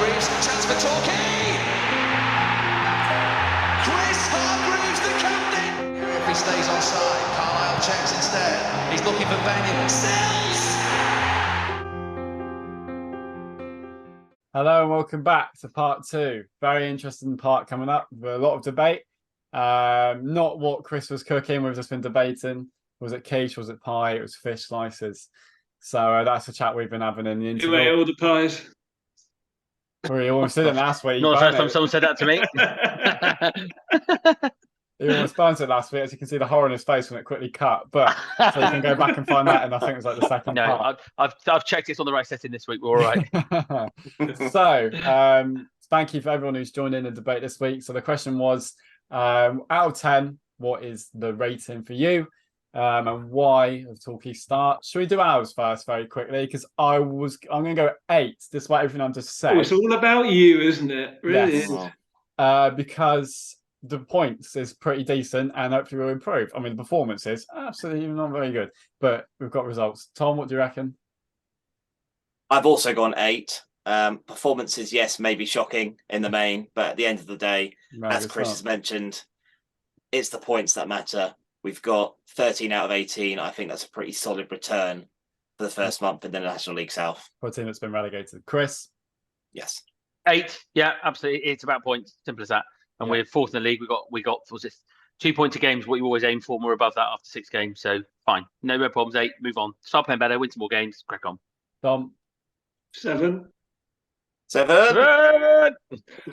Hargreaves, chance for Torquay! Chris Hargreaves, the captain! If he stays onside, Carlisle checks instead. He's looking for Benyon. Sills! Hello and welcome back to part two. Very interesting part coming up with a lot of debate. Not what Chris was cooking, we've just been debating. Was it quiche, was it pie, it was fish slices. So that's a chat we've been having in the interval. You ate all the pies. We almost did it last week. Not the first time someone said that to me. He almost burnt it last week. As you can see the horror in his face when it quickly cut. But so you can go back and find that, and I think it was like the second part. I've checked it's on the right setting this week. We're all right. So thank you for everyone who's joined in the debate this week. So the question was, out of 10, what is the rating for you? And why of Torquay start? Should we do ours first very quickly? Because I'm going to go 8, despite everything I've just said. Oh, it's all about you, isn't it? Really Yes. is. Because the points is pretty decent and hopefully will improve. I mean, the performance is absolutely not very good, but we've got results. Tom, what do you reckon? I've also gone 8. Performances, yes, maybe shocking in the main, but at the end of the day, as Chris has mentioned, it's the points that matter. We've got 13 out of 18. I think that's a pretty solid return for the first month in the National League South. For a team that's been relegated. Chris? Yes. 8. Yeah, absolutely. It's about points. Simple as that. And we're fourth in the league. We got was it 2 points a game is what you always aim for. We're above that after 6 games. So fine. No problems. 8. Move on. Start playing better. Win some more games. Crack on. Tom? 7. 7. I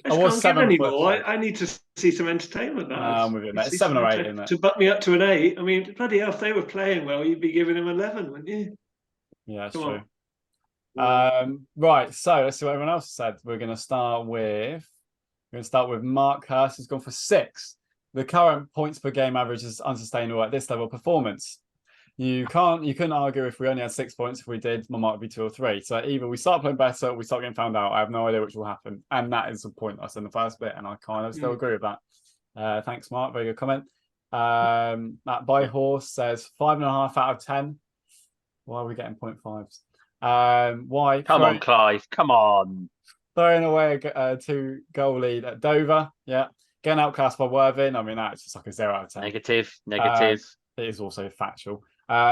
was can't 7 give anymore. I need to see some entertainment now. I'm with you, mate. It's 7 or 8, isn't it? To butt me up to an 8. I mean, bloody hell, if they were playing well, you'd be giving them 11, wouldn't you? Yeah, that's Come true. on. Right, so let's see what everyone else said. We're going to start with Mark Hurst, who's gone for 6. The current points per game average is unsustainable at this level of performance. You couldn't argue if we only had 6 points. If we did, my mark would be 2 or 3. So either we start playing better or we start getting found out. I have no idea which will happen. And that is the point I said in the first bit, and I kind of still agree with that. Thanks, Mark. Very good comment. That by horse says 5.5 out of 10. Why are we getting 0.5s? Why? Come on, Clive. Come on. Throwing away a 2-goal lead at Dover. Yeah. Getting outclassed by Worthing. I mean, that's just like a 0 out of 10. Negative. It is also factual.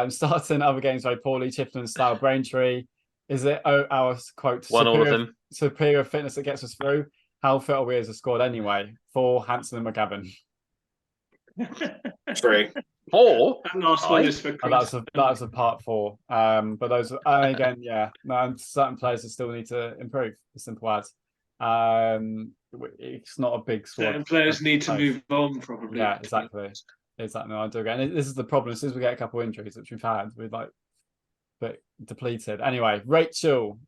Starting other games very poorly. Chippenham style Braintree. Is it our quote? One all of them. Superior fitness that gets us through. How fit are we as a squad anyway? For Hanson and McGavin. True. 4. That last one is for Chris. That's a part 4. But those again, yeah. No, and certain players that still need to improve. As simple as. It's not a big squad. Certain players need to move on, probably. Yeah, exactly. No, I do agree. And this is the problem. As soon as we get a couple of injuries, which we've had, we're like a bit depleted. Anyway, Rachel,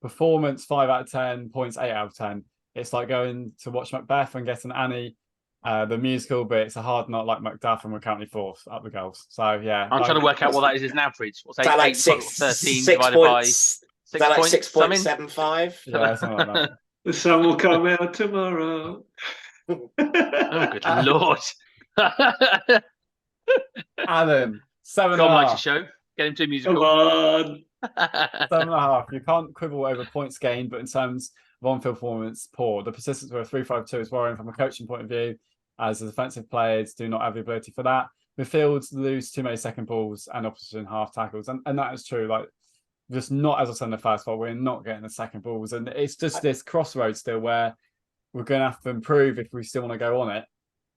performance 5 out of 10, points 8 out of 10. It's like going to watch Macbeth and getting Annie, the musical, but it's a hard knot like Macduff, and we're currently 4th up the goals. So yeah, I'm trying to work out what that is as an average. What's 8, that like 13 6 divided points? by 6 Is that like points? 6.75? Yeah, something like that. The sun will come out tomorrow. Oh, good Lord. Alan, 7.5. God likes a show. Get him to a musical. Come on. 7.5. You can't quibble over points gained, but in terms of on-field performance, poor. The persistence with a 3-5-2 is worrying from a coaching point of view, as the defensive players do not have the ability for that. Midfields lose too many second balls and opposition half tackles, and that is true. Like, just not, as I said in the first part, we're not getting the second balls, and it's just this crossroads still where we're going to have to improve if we still want to go on it.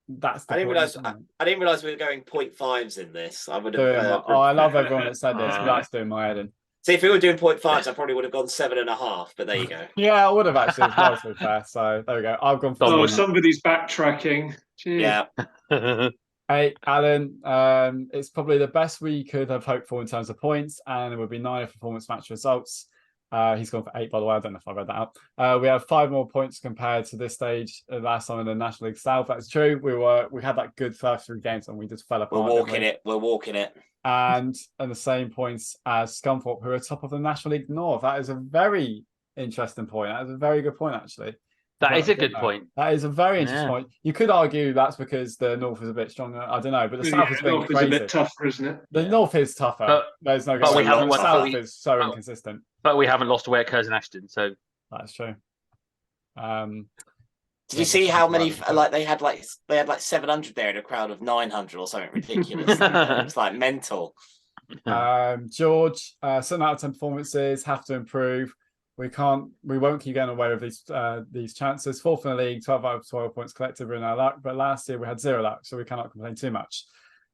That's the I didn't realize we were going 0.5s in this. I would have. I love everyone that said this, but that's doing my head in. See, if we were doing 0.5s, I probably would have gone 7.5. But there you go. Yeah, I would have actually as well, to be fair. So there we go. I've gone for. Oh, somebody's backtracking. Jeez. Yeah. Hey, Alan, it's probably the best we could have hoped for in terms of points, and it would be 9 performance match results. He's gone for 8, by the way. I don't know if I read that out. We have 5 more points compared to this stage last time in the National League South. That's true. We had that good first 3 games, and we just fell apart. We're walking it. And the same points as Scunthorpe, who are top of the National League North. That is a very interesting point. That is a very good point, actually. That is a good point. That is a very interesting point. You could argue that's because the North is a bit stronger. I don't know, but the South has been North crazy. is a bit tougher, isn't it? The North is tougher. There's no. But we haven't the won. South is so inconsistent. But we haven't lost away at Curzon Ashton, so That's true. Did you see how many they had 700 there in a crowd of 900 or something ridiculous? It's like mental. George, 7 out of 10 performances, have to improve. We won't keep getting away with these chances. 4th in the league, 12 out of 12 points collective in our luck, but last year we had 0 luck, so we cannot complain too much.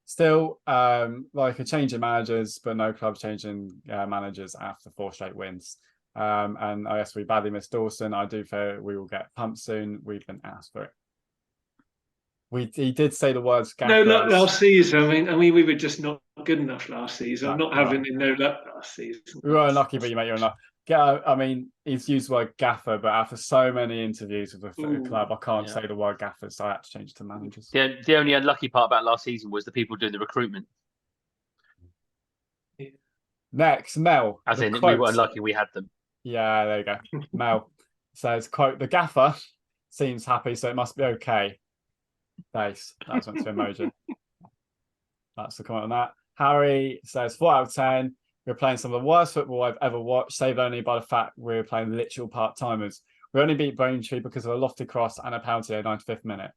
Still, like a change in managers, but no club changing managers after 4 straight wins. And I guess we badly missed Dawson. I do fear we will get pumped soon. We've been asked for it. He did say the words. No luck last season. I mean, we were just not good enough last season. No, not having no luck last season. We were unlucky, but you mate, you're unlucky. I mean, he's used the word gaffer, but after so many interviews with the club, I can't say the word gaffer, so I had to change it to managers. The only unlucky part about last season was the people doing the recruitment. Next, Mel. As in, we were unlucky we had them. Yeah, there you go. Mel says, quote, the gaffer seems happy, so it must be okay. Nice. That's meant to emoji. That's the comment on that. Harry says, 4 out of 10. We're playing some of the worst football I've ever watched, saved only by the fact we're playing literal part-timers. We only beat Braintree because of a lofty cross and a penalty at the 95th minute.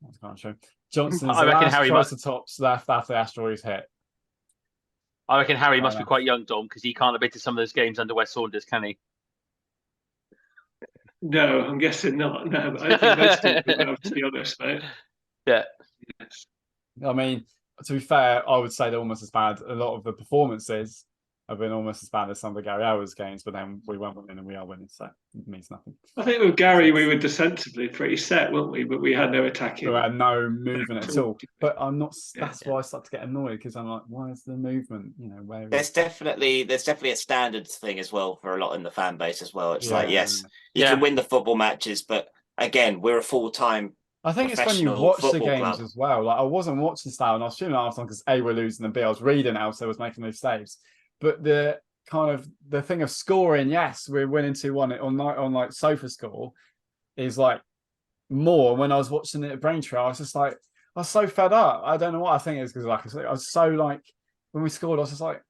That's kind of true. Johnson is the last choice of tops left after the asteroids hit. I reckon Harry must be quite young, Dom, because he can't have been to some of those games under Wes Saunders, can he? No, I'm guessing not. No, but I think most people have, to be honest, mate. Yeah. Yes. I mean, to be fair, I would say they're almost as bad. A lot of the performances have been almost as bad as some of the Gary Hours games, but then we weren't winning and we are winning, so it means nothing. I think with Gary, we were defensively pretty set, weren't we? But we had no attacking. We had no movement at all. But I'm not. That's why I start to get annoyed, because I'm like, why is the movement? You know, where there's definitely a standard thing as well for a lot in the fan base as well. It's like, yes, you can win the football matches, but again, we're a full-time. I think it's when you watch the games as well. Like, I wasn't watching style, and I was tuning out because A, we're losing, and B, I was reading Elsa was making those saves. But the thing of scoring, yes, we're winning 2-1 on like sofa score, is like more. When I was watching it at Braintree, I was just like, I was so fed up. I don't know what I think it is, because like I was so like, when we scored, I was just like,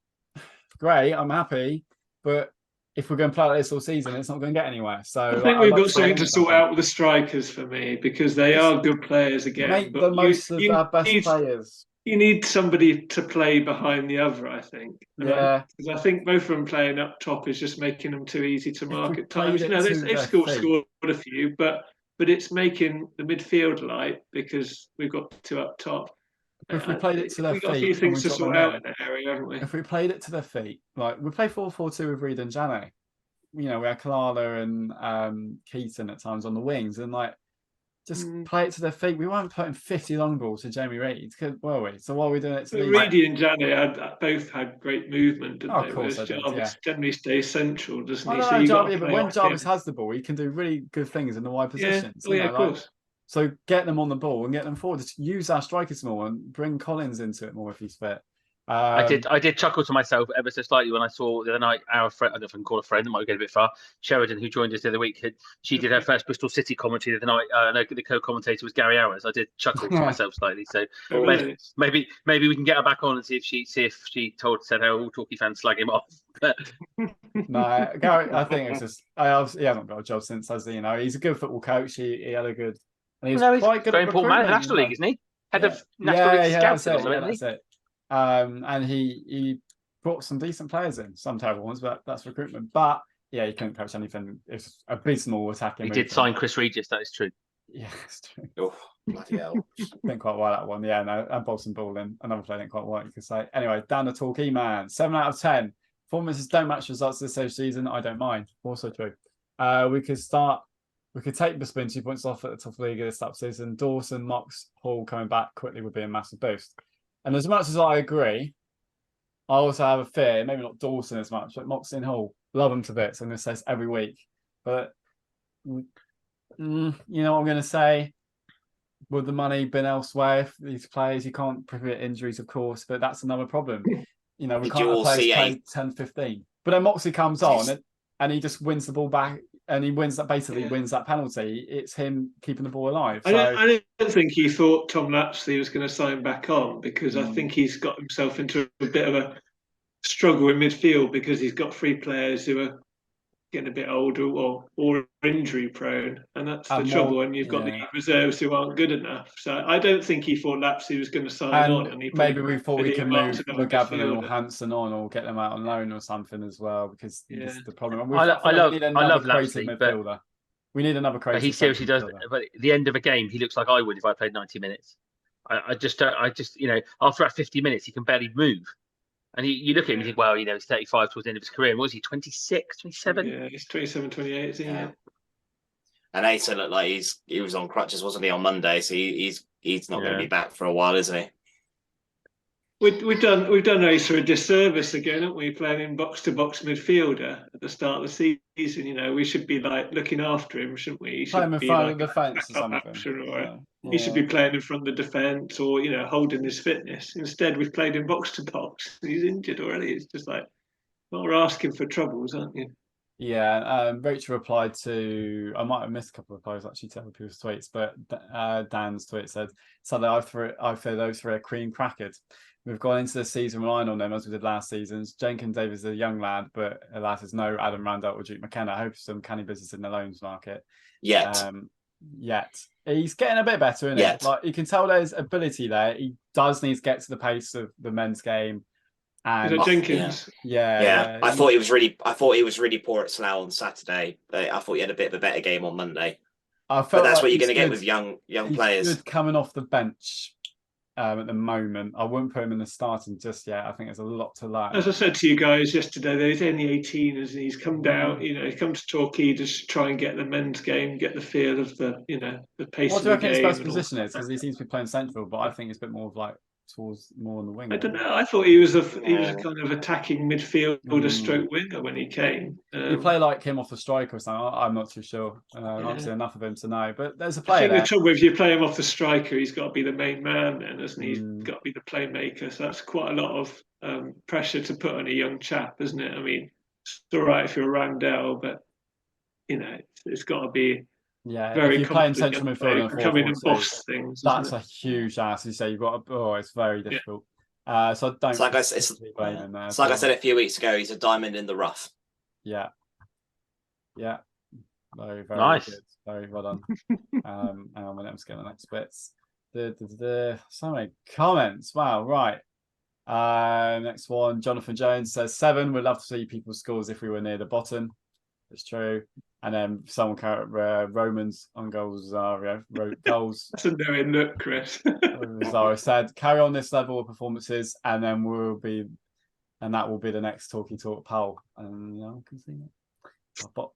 great, I'm happy, but if we're going to play like this all season, it's not going to get anywhere. So I think we've got something to sort out with the strikers for me, because they are good players again. Make the most of our best players. You need somebody to play behind the other, I think. Yeah. Because I think both of them playing up top is just making them too easy to mark at times. No, they've scored a few, but it's making the midfield light, because we've got 2 up top. If we played it to their feet, we've got a few things to sort out in that area, haven't we? If we played it to their feet, like we play 4-4-2 with Reed and Jane. You know, we had Kalala and Keaton at times on the wings, and like just play it to their feet. We weren't putting 50 long balls to Jamie Reid, were we? So why are we doing it to these? Reedy and Jane both had great movement, didn't they? Of course, Jarvis generally stays central, doesn't he? But when Jarvis has the ball, he can do really good things in the wide positions. Yeah, of course. So get them on the ball and get them forward. Just use our strikers more and bring Collins into it more if he's fit. I did chuckle to myself ever so slightly when I saw the other night our friend, I don't know if I can call a friend, that might get a bit far, Sheridan, who joined us the other week. She did her first Bristol City commentary the other night. The co-commentator was Gary Hours. I did chuckle to myself slightly. So maybe we can get her back on and see if she said how all Torquay fans slag him off. No, Gary, I think it's just he hasn't got a job since, has he? You know, he's a good football coach. He had a good. And he was quite good. Very important man in the National League, isn't he? Head of National League Scouts or something. That's it. And he brought some decent players in, some terrible ones, but that's recruitment. But yeah, he couldn't coach anything. It's abysmal attacking. He did sign Chris Regis, that is true. Yeah, it's true. Oh, bloody hell. Didn't quite well that one. Yeah, no, and Bolson Ball in. Another player didn't quite well, you could say. Anyway, Dan the Torquay man, 7 out of 10. Performances don't match results this season. I don't mind. Also true. We could take the spin 2 points off at the top of the league this season. Dawson, Mox, Hall coming back quickly would be a massive boost. And as much as I agree, I also have a fear, maybe not Dawson as much, but Moxie and Hall, love them to bits, and this says every week. But, you know what I'm going to say? Would the money been elsewhere if these players, you can't prevent injuries, of course, but that's another problem. You know, we can't have players play 10, 15. But then Moxie comes on and he just wins the ball back. And he wins that penalty. It's him keeping the ball alive. So. I don't think he thought Tom Lapsley was going to sign back on, because I think he's got himself into a bit of a struggle in midfield, because he's got 3 players who are getting a bit older or injury prone, and that's the trouble. And you've got the reserves who aren't good enough. So I don't think he thought Lapsey was going to sign on. And maybe we thought we can move McGavin or Hansen on, or get them out on loan or something as well, because this is the problem. I love Lapsey, midfielder. We need another creative. But he seriously does. But at the end of a game, he looks like I would if I played 90 minutes. I just, after that 50 minutes, he can barely move. And you look at him and think, well, he's 35 towards the end of his career. And what was he, 26, 27? Yeah, he's 27, 28, isn't he? Yeah. And Asa looked like he was on crutches, wasn't he, on Monday? So he's not going to be back for a while, isn't he? We've done Asa a disservice again, haven't we? Playing in box-to-box midfielder at the start of the season. We should be like looking after him, shouldn't we? He should be like in the defence or something. He should be playing in front of the defence, or holding his fitness. Instead, we've played in box-to-box. He's injured already. It's just like, well, we're asking for troubles, aren't you? Yeah, Rachel replied to, I might have missed a couple of replies actually to other people's tweets, but Dan's tweet said, "Sadly, I fear those three are cream crackered. We've gone into the season relying on them as we did last season. Jenkins Davis is a young lad, but alas, there's no Adam Randall or Duke McKenna. I hope some canny business in the loans market. Yet. He's getting a bit better, isn't it? Like, you can tell there's ability there. He does need to get to the pace of the men's game. And is it Jenkins? Yeah. I thought he was really poor at Slough on Saturday. I thought he had a bit of a better game on Monday. But that's what you're going to get with young players. He's good coming off the bench. At the moment, I wouldn't put him in the starting just yet. I think there's a lot to learn. As I said to you guys yesterday, he's only 18, and he's come down. He's come to Torquay just to try and get the men's game, get the feel of the pace of the game. What do you reckon his best position is? Because he seems to be playing central, but I think it's a bit more of like towards more on the wing. I don't know. I thought he was a kind of attacking midfielder stroke winger when he came. You play like him off the striker or something. I'm not too sure. I haven't seen enough of him to know. But there's a player. I think the trouble if you play him off the striker, he's got to be the main man then, hasn't he? He's got to be the playmaker. So that's quite a lot of pressure to put on a young chap, isn't it? I mean, it's all right if you're Randell, but it's got to be. Yeah, very if you're playing central midfield, come in and boss things. That's a huge ask. You say you've got. It's very difficult. So I don't. It's like I said a few weeks ago. He's a diamond in the rough. Yeah. Very nice. Good. Very well done. Hang on a minute. I'm just getting the next bits. So many comments. Wow. Right. Next one. Jonathan Jones says 7. We'd love to see people's scores if we were near the bottom. It's true. And then someone Romans on goals. Wrote goals. That's a knowing look, Chris. Zara said, "Carry on this level of performances, and then that will be the next Talky Talk poll." And I can see that.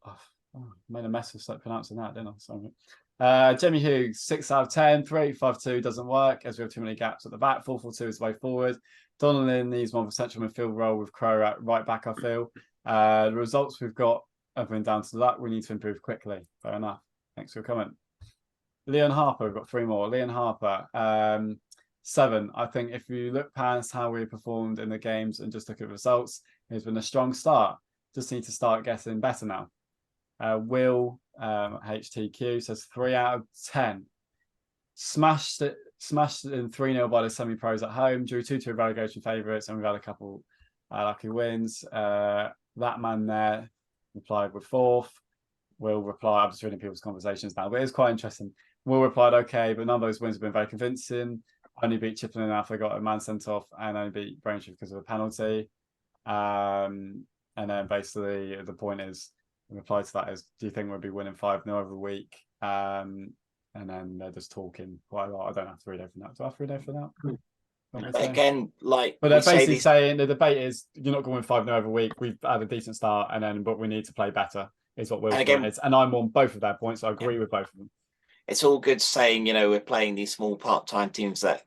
I made a mess of pronouncing that, didn't I? Sorry. Jamie Hughes, 6 out of 10. 3-8-5-2 doesn't work as we have too many gaps at the back. 4-4-2 is the way forward. Donnelly needs one for central midfield role with Crow at right back, I feel. The results we've got have been down to that. We need to improve quickly. Fair enough. Thanks for your comment. Leon Harper, we've got 3 more. Leon Harper, 7. I think if you look past how we performed in the games and just look at the results, it's been a strong start. Just need to start getting better now. Will HTQ says 3 out of 10. Smashed in 3-0 by the semi-pros at home. Drew 2-2 relegation favourites, and we've had a couple lucky wins. That man there replied with 4th. Will replied, I'm just reading people's conversations now, but it's quite interesting. Will replied, okay, but none of those wins have been very convincing. Only beat Chippenden after they got a man sent off, and only beat Braintree because of a penalty. And then basically the point is, the reply to that is, do you think we'll be winning 5-0 every week? And then they're just talking quite a lot. I don't have to read everything out. Do I have to read everything out? Again, but they're basically saying the debate is you're not going to win 5-0 every week. We've had a decent start, but we need to play better. Is what Will's point is, and I'm on both of their points. So I agree with both of them. It's all good saying we're playing these small part-time teams that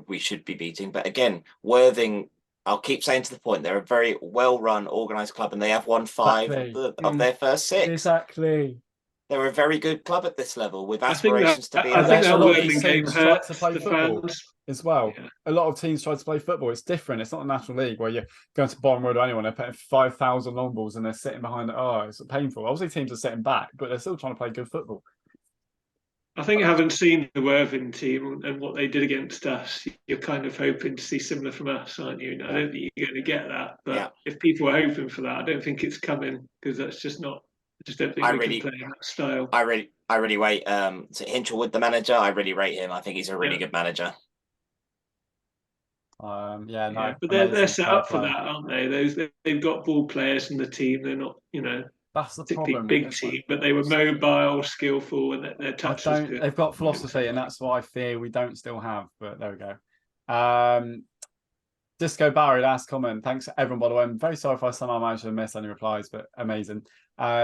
we should be beating, but again, Worthing. I'll keep saying to the point, they're a very well-run, organised club, and they have won 5 of their first 6. Exactly. They're a very good club at this level with aspirations to be. I think that Worthing game hurt to play football as well. Yeah. A lot of teams try to play football. It's different. It's not a National League where you're going to Bottom Road or anyone. They're putting 5,000 long balls and they're sitting behind it. Oh, it's painful. Obviously, teams are sitting back, but they're still trying to play good football. I think having seen the Worthing team and what they did against us, you're kind of hoping to see similar from us, aren't you? I don't think you're going to get that, but if people are hoping for that, I don't think it's coming because that's just not I just don't think we can play in that style. I really rate Hinchelwood, the manager. I really rate him. I think he's a really good manager. But they're set up for that, aren't they? They've got ball players in the team. They're not, that's the particularly problem. big team, but they were mobile, skillful, and their touch was good. They've got philosophy, and that's what I fear we don't still have. But there we go. Disco Barry, last comment. Thanks everyone, by the way. I'm very sorry if I somehow managed to miss any replies, but amazing.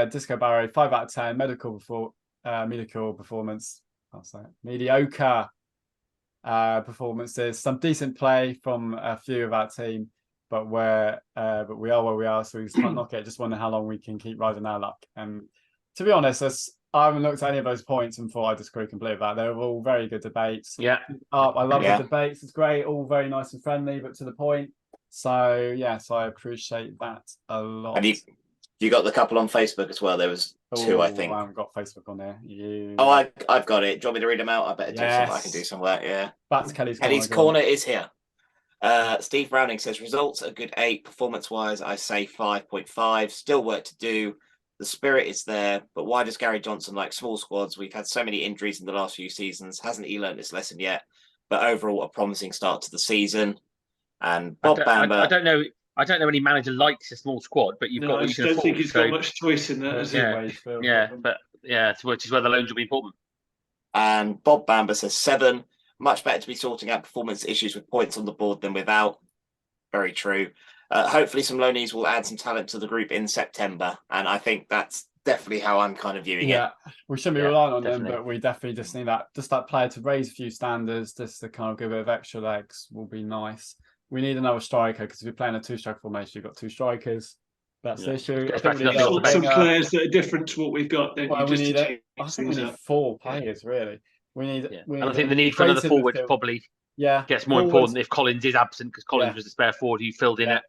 Disco Barry, 5 out of 10. Mediocre performance. I'll say it. Mediocre performances. Some decent play from a few of our team, but we are where we are, so we just can't knock it. Just wonder how long we can keep riding our luck. And to be honest, I haven't looked at any of those points and thought I disagree completely with that. They were all very good debates. Yeah. I love the debates. It's great. All very nice and friendly, but to the point. So, yes, I appreciate that a lot. And you got the couple on Facebook as well. There was 2, I think. I haven't got Facebook on there. I've got it. Do you want me to read them out? I better do some. I can do some work, yeah. Back to Kelly's corner. Kelly's corner is here. Steve Browning says, results a good 8. Performance-wise, I say 5.5. Still work to do. The spirit is there, but why does Gary Johnson like small squads? We've had so many injuries in the last few seasons. Hasn't he learned this lesson yet? But overall, a promising start to the season. And Bob Bamber. I don't know any manager likes a small squad, but you've got what you can afford. I don't think he's got much choice in that. Which is where the loans will be important. And Bob Bamber says 7. Much better to be sorting out performance issues with points on the board than without. Very true. Hopefully some loanees will add some talent to the group in September. And I think that's definitely how I'm kind of viewing it. Yeah, we shouldn't be relying on them, but we definitely just need that player to raise a few standards, just to kind of give a bit of extra legs will be nice. We need another striker, because if you're playing a 2-striker formation, you've got 2 strikers. That's the issue. I think we need some players that are different to what we've got. I think we need 4 players, really. We need. And I think the need for another forward probably gets more important if Collins is absent, because Collins was the spare forward who filled in at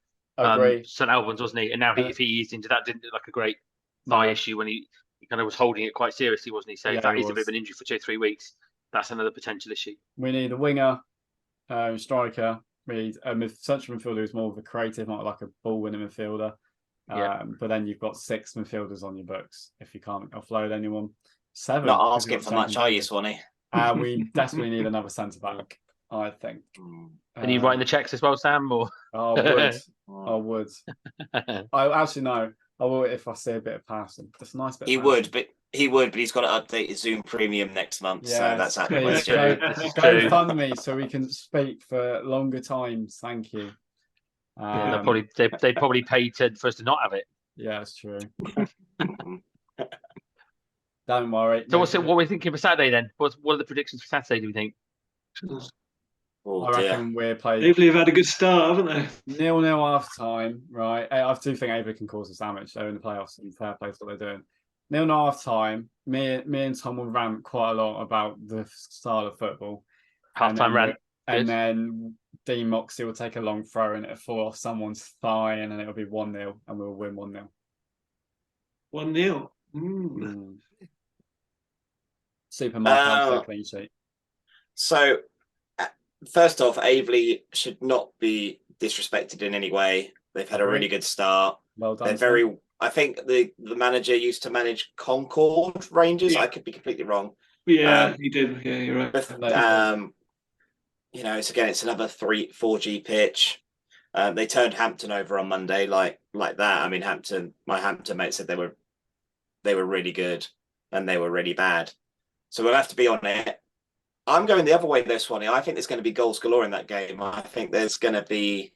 St Albans, wasn't he? And now if he eased into that, didn't look like a great thigh issue when he kind of was holding it quite seriously, wasn't he? So if that is a bit of an injury for 2-3 weeks, that's another potential issue. We need a winger, striker. We need a central midfielder who's more of a creative, not like a ball-winning midfielder. But then you've got 6 midfielders on your books if you can't offload anyone. 7. Not asking for much, are you, Swanee? We desperately need another centre back, I think. Are you writing the checks as well, Sam? Or I would. I actually know. I will if I see a bit of passing. That's a nice bit. He would, but he's got to update his Zoom Premium next month. So that's out of the question. Go fund me so we can speak for longer times. Thank you. They probably paid for us to not have it. Yeah, that's true. Don't worry. So what are we thinking for Saturday then? What are the predictions for Saturday, do we think? I reckon we're playing. They've had a good start, haven't they? 0-0 half time, right? I do think Avery can cause us damage. They're in the playoffs and fair play for what they're doing. 0-0 half time. Me and Tom will rant quite a lot about the style of football. Half time rant. And then Dean Moxey will take a long throw and it'll fall off someone's thigh, and then it'll be 1-0 and we'll win 1-0. 1-0. Super Mark clean sheet. So, first off, Aveley should not be disrespected in any way. They've had a really good start. Well done. I think the manager used to manage Concord Rangers. I could be completely wrong. Yeah, he did. Yeah, you're right. But, it's another 4G pitch. They turned Hampton over on Monday like that. I mean, my Hampton mate said they were really good and they were really bad. So we'll have to be on it. I'm going the other way this one. I think there's going to be goals galore in that game. I think there's going to be.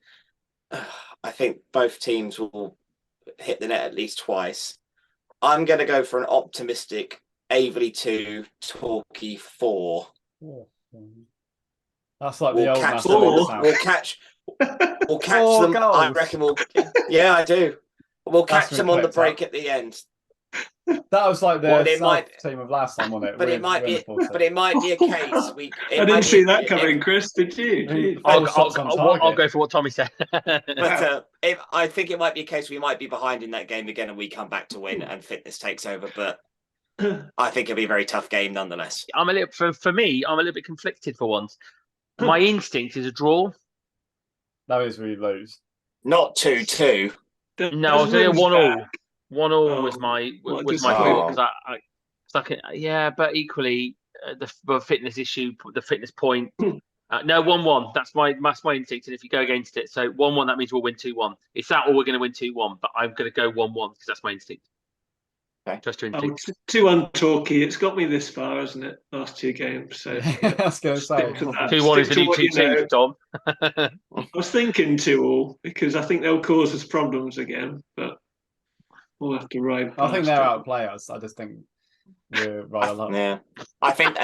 I think both teams will hit the net at least twice. I'm going to go for an optimistic Aveley 2, Torquay 4. That's like the old We'll catch them. Goals. I reckon yeah, I do. We'll catch them on the break at the end. That was like the team of last time, wasn't it? But it might be a case. I didn't see that coming, Chris. Did you? I'll go for what Tommy said. But I think it might be a case we might be behind in that game again, and we come back to win, and fitness takes over. But I think it'll be a very tough game nonetheless. For me, I'm a little bit conflicted for once. My instinct is a draw. That is we lose. Not 2-2. No, I was doing 1-1. 1-1 was my what a thought disappointment. because yeah, but equally the fitness issue, the fitness point. No, 1-1. That's my instinct. And if you go against it, so 1-1, that means we'll win 2-1. It's that or we're going to win 2-1. But I'm going to go 1-1 because that's my instinct. Okay. Just to Oh, instinct. 2-1 Torquay. It's got me this far, hasn't it? Last 2 games. So I was going to say. stick to that. 2-1 is the Stick new to what you 2-2 know. for Tom. I was thinking 2-2 because I think they'll cause us problems again, but we'll have to ride. I think past they're it. outplay us. I just think we're rather low. Yeah. I think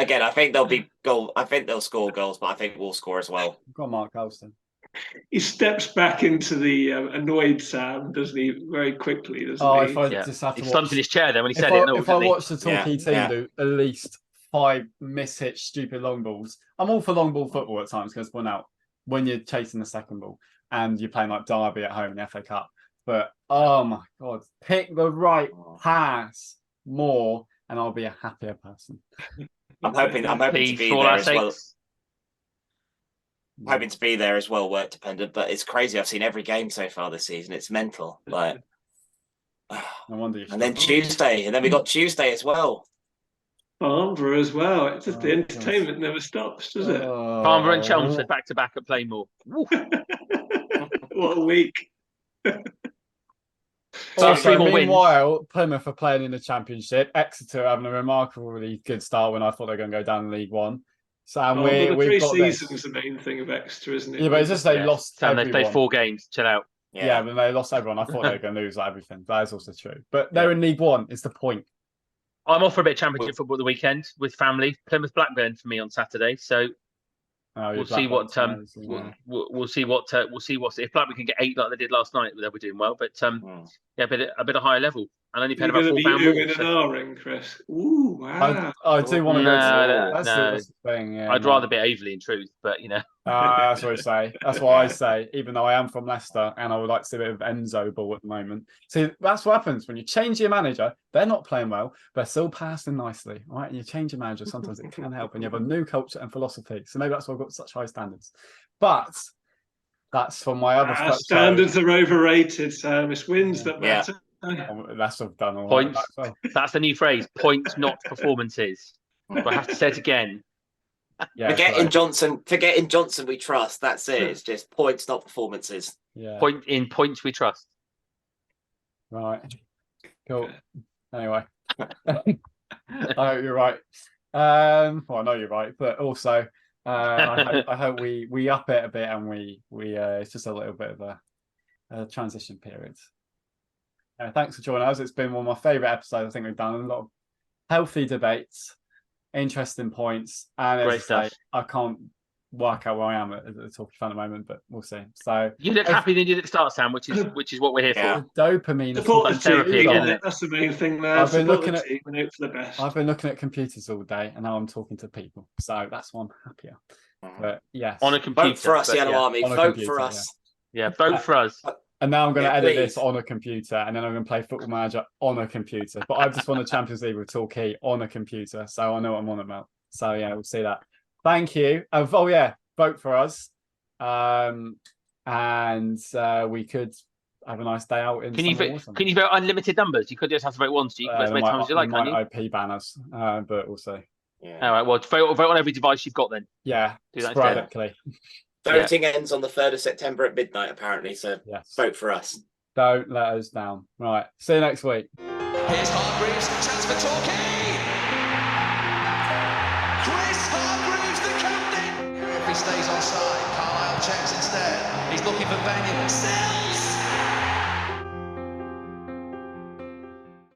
they'll be goal. I think they'll score goals, but I think we'll score as well. We've got Mark Colston. He steps back into the annoyed Sam, doesn't he? Very quickly, doesn't he? If I Yeah. just have to He watch, slumped in his chair then when he if said I, it. No, if I didn't he? watch the Torquay Yeah, team yeah. do at least 5 mishit stupid long balls, I'm all for long ball football at times because one out when you're chasing the second ball and you're playing like Derby at home in the FA Cup. But oh my god, pick the right pass more, and I'll be a happier person. I'm hoping to Please, be for all there our as well. sakes. I'm hoping to be there as well, work dependent. But it's crazy. I've seen every game so far this season. It's mental. Like, No wonder you. and then Tuesday, and then we got Tuesday as well. Farnborough as well. It's just the Oh, entertainment never stops, does it? Farnborough and Chelmsford back to back at Playmore. Woo. What a week! Also, 3 more wins. meanwhile, Plymouth are playing in the Championship. Exeter having a remarkably good start when I thought they were going to go down in League One. So and But the we've got this. pre-season's the main thing of Exeter, isn't it? Yeah, but it's just they Yeah. lost Sam, they've everyone. played 4 games. Chill out. Yeah, but they lost everyone. I thought they were going to lose like everything. That is also true. But they're in League One. It's the point. I'm off for a bit of Championship football at the weekend with family. Plymouth Blackburn for me on Saturday. So we'll see what we'll see what if Blackburn can get 8 like they did last night, they'll be doing well. But yeah, a bit of higher level. And only paying You're about going to £4 be more. in an R-ring, Chris. Ooh, wow! I do want to go to No, that's the thing. Yeah, I'd rather be Aveley in truth, but you know. That's what I say. That's what I say. Even though I am from Leicester and I would like to see a bit of Enzo ball at the moment. See, that's what happens when you change your manager. They're not playing well, but they're still passing nicely, right? And you change your manager, sometimes it can help, and you have a new culture and philosophy. So maybe that's why I've got such high standards. But that's for my other standards are overrated, Sam. It's wins that Yeah. matter. That's what I've done all Points. right, well. That's the new phrase. Points, not performances. But I have to say it again. Yeah, Forgetting Johnson, we trust. That's it. It's just points, not performances. Yeah. Points we trust. Right. Cool. Anyway, I hope you're right. Well, I know you're right, but also I hope we up it a bit and we it's just a little bit of a transition period. Thanks for joining us. It's been one of my favourite episodes. I think we've done a lot of healthy debates, interesting points, and Great stuff. I can't work out where I am at the Talkie fan at the moment, but we'll see. So you look happy than you did at the start, Sam, which is what we're here for. Dopamine. Support the therapy team. again. That's the main thing, man. I've been looking at team and hope for the best. I've been looking at computers all day, and now I'm talking to people. So that's why I'm happier. But yes, on a computer. Vote for us, Yellow Army. Vote for us. Yeah, vote for us. And now I'm going to edit please. this on a computer, and then I'm going to play Football Manager on a computer. But I've just won the Champions League with Torquay on a computer, so I know what I'm on about. So yeah, we'll see that. Thank you. Oh yeah, vote for us, and we could have a nice day out in. Can you vote unlimited numbers? You could just have to vote once. You can vote as many times as you like, can't you? IP banners, but also. Yeah. All right. Well, vote on every device you've got then. Yeah, do that sporadically. Voting ends on the 3rd of September at midnight, apparently. So yes. Vote for us. Don't let us down. Right. See you next week. Here's Hargreaves, chance for Torquay. Chris Hargreaves, the captain. If he stays onside, Carlisle checks instead. He's looking for Benyon. Sells.